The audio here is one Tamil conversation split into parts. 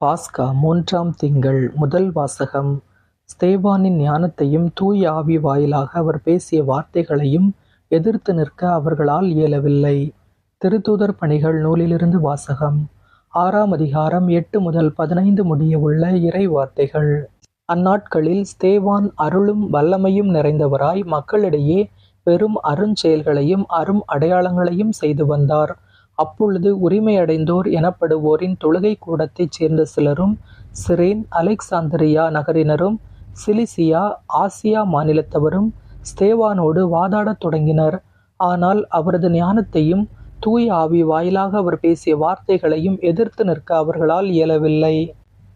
பாஸ்கா 3ஆம் திங்கள் முதல் வாசகம். ஸ்தேவானின் ஞானத்தையும் தூய ஆவி வாயிலாக அவர் பேசிய வார்த்தைகளையும் எதிர்த்து நிற்க அவர்களால் இயலவில்லை. திருத்தூதர் பணிகள் நூலிலிருந்து வாசகம். 6ஆம் அதிகாரம் 8 முதல் 15 முடிய உள்ள இறை வார்த்தைகள். அந்நாட்களில் ஸ்தேவான் அருளும் வல்லமையும் நிறைந்தவராய் மக்களிடையே பெரும் அருஞ்செயல்களையும் அரும் அடையாளங்களையும் செய்து வந்தார். அப்பொழுது உரிமையடைந்தோர் எனப்படுவோரின் தொழுகை கூடத்தைச் சேர்ந்த சிலரும் சிரேன், அலெக்சாந்திரியா நகரினரும் சிலிசியா, ஆசியா மாநிலத்தவரும் ஸ்தேவானோடு வாதாடத் தொடங்கினர். ஆனால் அவரது ஞானத்தையும் தூய ஆவி வாயிலாக அவர் பேசிய வார்த்தைகளையும் எதிர்த்து நிற்க அவர்களால் இயலவில்லை.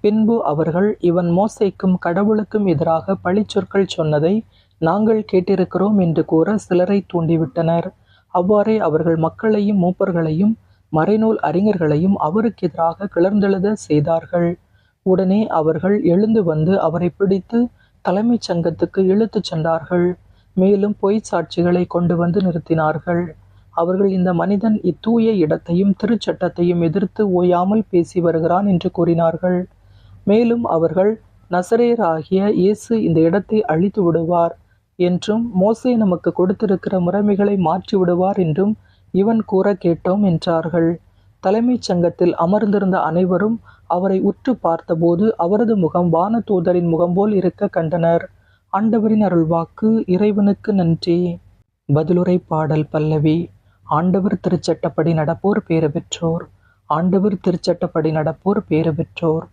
பின்பு அவர்கள், இவன் மோசேக்கும் கடவுளுக்கும் எதிராக பழிச்சொற்கள் சொன்னதை நாங்கள் கேட்டிருக்கிறோம் என்று கூற சிலரை தூண்டிவிட்டனர். அவ்வாறே அவர்கள் மக்களையும் மூப்பர்களையும் மறைநூல் அறிஞர்களையும் அவருக்கு எதிராக கிளர்ந்தெழுத செய்தார்கள். உடனே அவர்கள் எழுந்து வந்து அவரை பிடித்து தலைமைச் சங்கத்துக்கு இழுத்துச் சென்றார்கள். மேலும் பொய்ச் சாட்சிகளை கொண்டு வந்து நிறுத்தினார்கள். அவர்கள், இந்த மனிதன் இத்தூய இடத்தையும் திருச்சட்டத்தையும் எதிர்த்து ஓயாமல் பேசி வருகிறான் என்று கூறினார்கள். மேலும் அவர்கள், நசரேயராகிய இயேசு இந்த இடத்தை அழித்து விடுவார் என்றும் மோசே நமக்கு கொடுத்திருக்கிற முறைமைகளை மாற்றி விடுவார் என்றும் இவன் கூற கேட்டோம் என்றார்கள். தலைமைச் சங்கத்தில் அமர்ந்திருந்த அனைவரும் அவரை உற்று பார்த்தபோது அவரது முகம் வானதூதரின் முகம்போல் இருக்க கண்டனர். ஆண்டவரின் அருள்வாக்கு. இறைவனுக்கு நன்றி. பதிலுரை பாடல் பல்லவி. ஆண்டவர் திருச்சட்டப்படி நடப்போர் பேறு பெற்றோர். ஆண்டவர் திருச்சட்டப்படி நடப்போர் பேறு பெற்றோர்.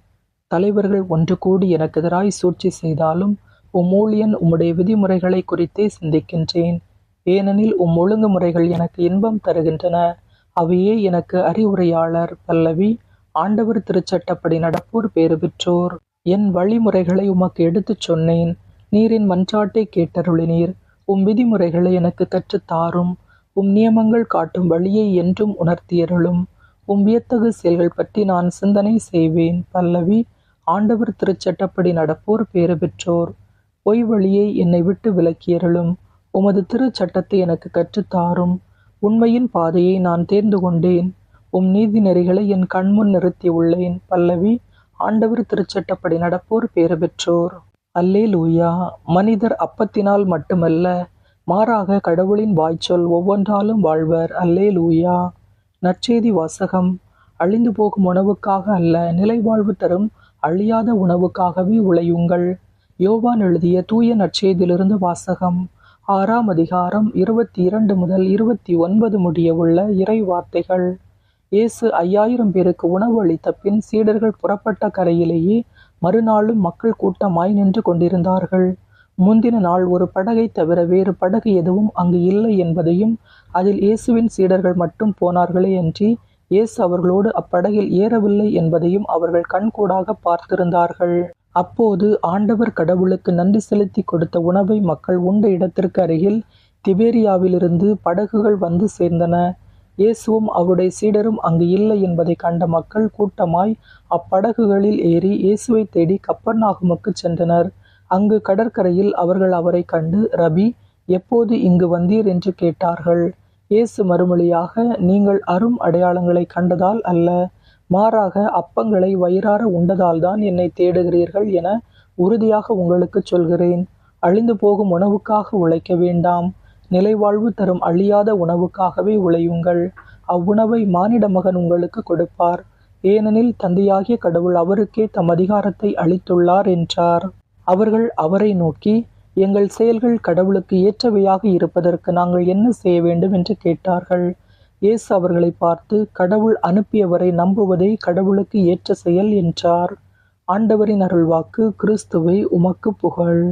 தலைவர்கள் ஒன்று கூடி எனக்கு எதிராய் சூழ்ச்சி செய்தாலும் ஊழியன் உம்முடைய விதிமுறைகளை குறித்தே சிந்திக்கின்றேன். ஏனெனில் ஒழுங்குமுறைகள் எனக்கு இன்பம் தருகின்றன. அவையே எனக்கு அறிவுரையாளர். பல்லவி. ஆண்டவர் திருச்சட்டப்படி நடப்போர் பேறு பெற்றோர். என் வழிமுறைகளை உமக்கு எடுத்துச் சொன்னேன். நீரின் மன்றாட்டை கேட்டருளினீர். விதிமுறைகளை எனக்கு கற்றுத்தாரும். நியமங்கள் காட்டும் வழியை என்றும் உணர்த்தியருளும். வியத்தகு செயல்கள் பற்றி நான் சிந்தனை செய்வேன். பல்லவி. ஆண்டவர் திருச்சட்டப்படி நடப்போர் பேறு பெற்றோர். பொய் வழியை என்னை விட்டு விலக்கியருளும். உமது திருச்சட்டத்தை எனக்கு கற்றுத்தாரும். உண்மையின் பாதையை நான் தேர்ந்து கொண்டேன். நீதி நெறிகளை என் கண்முன் நிறுத்தியுள்ளேன். பல்லவி. ஆண்டவர் திருச்சட்டப்படி நடப்போர் பேறு பெற்றோர். அல்லேலூயா. மனிதர் அப்பத்தினால் மட்டுமல்ல, மாறாக கடவுளின் வாய்ச்சொல் ஒவ்வொன்றாலும் வாழ்வர். அல்லேலூயா. நற்செய்தி வாசகம். அழிந்து போகும் உணவுக்காக அல்ல, நிலைவாழ்வு தரும் அழியாத உணவுக்காகவே உழையுங்கள். யோவான் எழுதிய தூய நற்செய்தியிலிருந்து வாசகம். 6ஆம் அதிகாரம் 22 முதல் 29 முடிய உள்ள இறை வார்த்தைகள். இயேசு 5000 பேருக்கு உணவு அளித்த பின் சீடர்கள் புறப்பட்ட கரையிலேயே மறுநாளும் மக்கள் கூட்டமாய் நின்று கொண்டிருந்தார்கள். முந்தின நாள் ஒரு படகை தவிர வேறு படகு எதுவும் அங்கு இல்லை என்பதையும், அதில் இயேசுவின் சீடர்கள் மட்டும் போனார்களே அன்றி இயேசு அவர்களோடு அப்படகில் ஏறவில்லை என்பதையும் அவர்கள் கண்கூடாக பார்த்திருந்தார்கள். அப்போது ஆண்டவர் கடவுளுக்கு நன்றி செலுத்தி கொடுத்த உணவை மக்கள் உண்ட இடத்திற்கு அருகில் திபேரியாவிலிருந்து படகுகள் வந்து சேர்ந்தன. இயேசுவும் அவருடைய சீடரும் அங்கு இல்லை என்பதை கண்ட மக்கள் கூட்டமாய் அப்படகுகளில் ஏறி இயேசுவை தேடி கப்பர்நாகுமுக்கு சென்றனர். அங்கு கடற்கரையில் அவர்கள் அவரை கண்டு, ரபி, எப்போது இங்கு வந்தீர் என்று கேட்டார்கள். இயேசு மறுமொழியாக, நீங்கள் அரும் அடையாளங்களை கண்டதால் அல்ல, மாறாக அப்பங்களை வயிறார உண்டதால்தான் என்னை தேடுகிறீர்கள் என உறுதியாக உங்களுக்கு சொல்கிறேன். அழிந்து போகும் உணவுக்காக உழைக்க வேண்டாம், நிலைவாழ்வு தரும் அழியாத உணவுக்காகவே உழையுங்கள். அவ்வுணவை மானிட மகன் உங்களுக்கு கொடுப்பார். ஏனெனில் தந்தையாகிய கடவுள் அவருக்கே தம் அதிகாரத்தை அளித்துள்ளார் என்றார். அவர்கள் அவரை நோக்கி, எங்கள் செயல்கள் கடவுளுக்கு ஏற்றவையாக இருப்பதற்கு நாங்கள் என்ன செய்ய வேண்டும் என்று கேட்டார்கள். இயேசு அவர்களை பார்த்து, கடவுள் அனுப்பியவரை நம்புவதே கடவுளுக்கு ஏற்ற செயல் என்றார். ஆண்டவரின் அருள்வாக்கு. கிறிஸ்துவே உமக்கு புகழ்.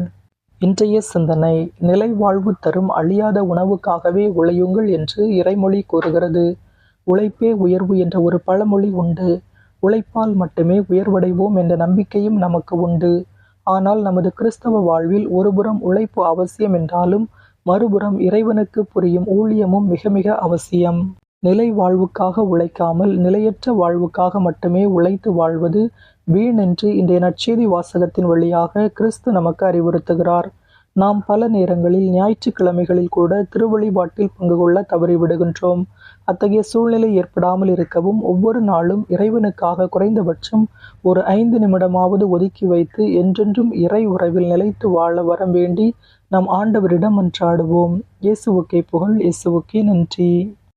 இன்றைய சிந்தனை. நிலைவாழ்வு தரும் அழியாத உணவுக்காகவே உழையுங்கள் என்று இறைமொழி கூறுகிறது. உழைப்பே உயர்வு என்ற ஒரு பழமொழி உண்டு. உழைப்பால் மட்டுமே உயர்வடைவோம் என்ற நம்பிக்கையும் நமக்கு உண்டு. ஆனால் நமது கிறிஸ்தவ வாழ்வில் ஒருபுறம் உழைப்பு அவசியம் என்றாலும் மறுபுறம் இறைவனுக்கு புரியும் ஊழியமும் மிக மிக அவசியம். நிலை வாழ்வுக்காக உழைக்காமல் நிலையற்ற வாழ்வுக்காக மட்டுமே உழைத்து வாழ்வது வீண் என்று இன்றைய நற்செய்தி வாசகத்தின் வழியாக கிறிஸ்து நமக்கு அறிவுறுத்துகிறார். நாம் பல நேரங்களில் ஞாயிற்றுக்கிழமைகளில் கூட திருவழிபாட்டில் பங்கு கொள்ள தவறிவிடுகின்றோம். அத்தகைய சூழ்நிலை ஏற்படாமல் இருக்கவும் ஒவ்வொரு நாளும் இறைவனுக்காக குறைந்தபட்சம் ஒரு 5 நிமிடமாவது ஒதுக்கி வைத்து என்றென்றும் இறை உறவில் நிலைத்து வாழ வரம் வேண்டி நம் ஆண்டவரிடம் மன்றாடுவோம். இயேசுவுக்கே புகழ், இயேசுவுக்கே நன்றி.